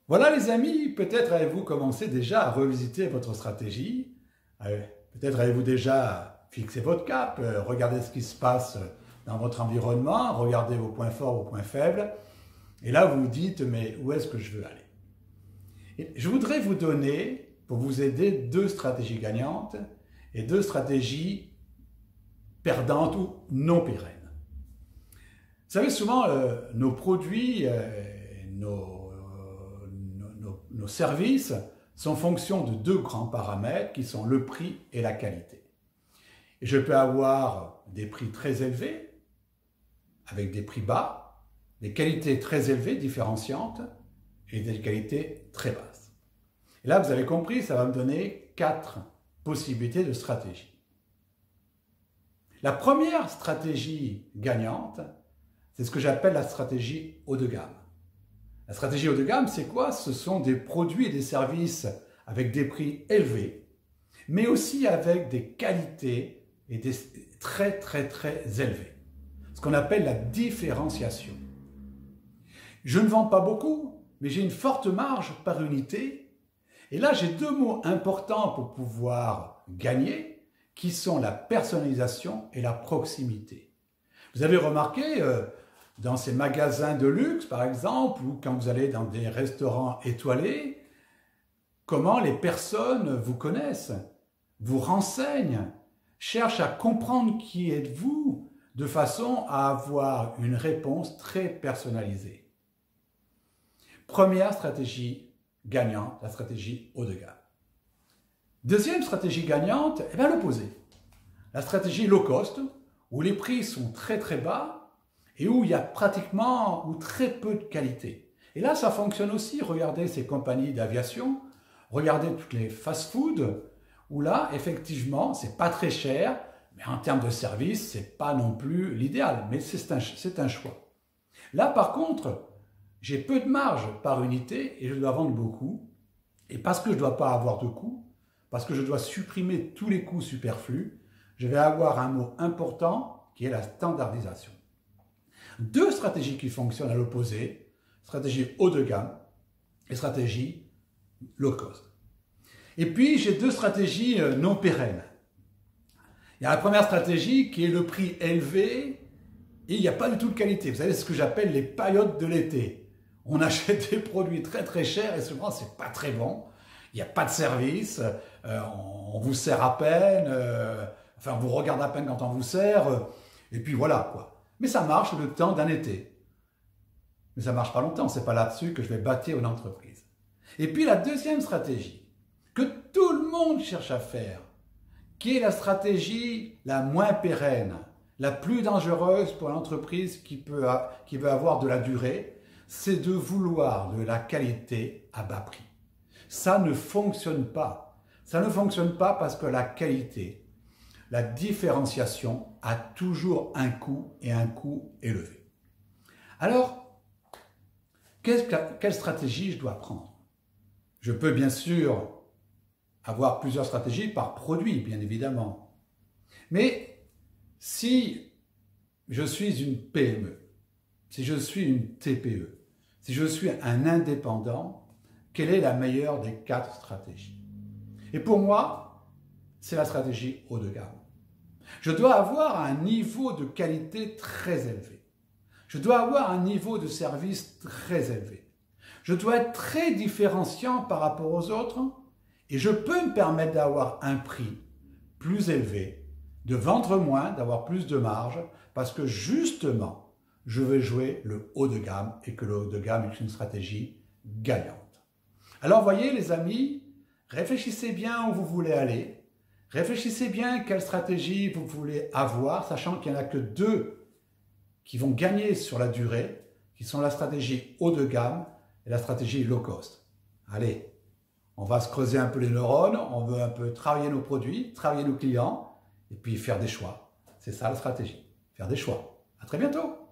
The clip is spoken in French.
Voilà les amis, peut-être avez-vous commencé déjà à revisiter votre stratégie, peut-être avez-vous déjà fixé votre cap, regardé ce qui se passe dans votre environnement, regardez vos points forts, vos points faibles, et là vous vous dites mais où est-ce que je veux aller? Et je voudrais vous donner, pour vous aider, deux stratégies gagnantes et deux stratégies perdantes ou non pérennes. Vous savez, souvent nos produits, nos services sont en fonction de deux grands paramètres qui sont le prix et la qualité. Et je peux avoir des prix très élevés, avec des prix bas, des qualités très élevées, différenciantes, et des qualités très basses. Et là, vous avez compris, ça va me donner 4 possibilités de stratégie. La première stratégie gagnante, c'est ce que j'appelle la stratégie haut de gamme. La stratégie haut de gamme, c'est quoi? Ce sont des produits et des services avec des prix élevés, mais aussi avec des qualités et des très élevées. Ce qu'on appelle la différenciation. Je ne vends pas beaucoup, mais j'ai une forte marge par unité. Et là, j'ai deux mots importants pour pouvoir gagner, qui sont la personnalisation et la proximité. Vous avez remarqué, dans ces magasins de luxe, par exemple, ou quand vous allez dans des restaurants étoilés, comment les personnes vous connaissent, vous renseignent, cherchent à comprendre qui êtes-vous, de façon à avoir une réponse très personnalisée. Première stratégie gagnante, la stratégie haut de gamme. Deuxième stratégie gagnante, l'opposé. La stratégie low cost, où les prix sont très bas et où il y a pratiquement ou très peu de qualité. Et là, ça fonctionne aussi. Regardez ces compagnies d'aviation, regardez toutes les fast-food, où là, effectivement, c'est pas très cher, mais en termes de service, c'est pas non plus l'idéal, mais c'est un choix. Là, par contre, j'ai peu de marge par unité et je dois vendre beaucoup. Et parce que je ne dois pas avoir de coûts, parce que je dois supprimer tous les coûts superflus, je vais avoir un mot important qui est la standardisation. Deux stratégies qui fonctionnent à l'opposé, stratégie haut de gamme et stratégie low cost. Et puis, j'ai deux stratégies non pérennes. Il y a la première stratégie qui est le prix élevé et il n'y a pas du tout de qualité. Vous savez, c'est ce que j'appelle les paillotes de l'été. On achète des produits très chers et souvent, c'est pas très bon. Il n'y a pas de service, on vous sert à peine, enfin, on vous regarde à peine quand on vous sert, et puis voilà, quoi. Mais ça marche le temps d'un été. Mais ça ne marche pas longtemps, c'est pas là-dessus que je vais bâtir une entreprise. Et puis la deuxième stratégie, que tout le monde cherche à faire, qui est la stratégie la moins pérenne, la plus dangereuse pour l'entreprise qui veut avoir de la durée, c'est de vouloir de la qualité à bas prix. Ça ne fonctionne pas. Ça ne fonctionne pas parce que la qualité, la différenciation a toujours un coût et un coût élevé. Alors, quelle stratégie je dois prendre? Je peux bien sûr avoir plusieurs stratégies par produit, bien évidemment. Mais si je suis une PME, si je suis une TPE, si je suis un indépendant, quelle est la meilleure des 4 stratégies? Et pour moi, c'est la stratégie haut de gamme. Je dois avoir un niveau de qualité très élevé. Je dois avoir un niveau de service très élevé. Je dois être très différenciant par rapport aux autres et je peux me permettre d'avoir un prix plus élevé, de vendre moins, d'avoir plus de marge parce que justement, je veux jouer le haut de gamme et que le haut de gamme est une stratégie gagnante. Alors, voyez les amis, réfléchissez bien où vous voulez aller, réfléchissez bien quelle stratégie vous voulez avoir, sachant qu'il n'y en a que 2 qui vont gagner sur la durée, qui sont la stratégie haut de gamme et la stratégie low cost. Allez, on va se creuser un peu les neurones, on veut un peu travailler nos produits, travailler nos clients, et puis faire des choix. C'est ça la stratégie, faire des choix. À très bientôt.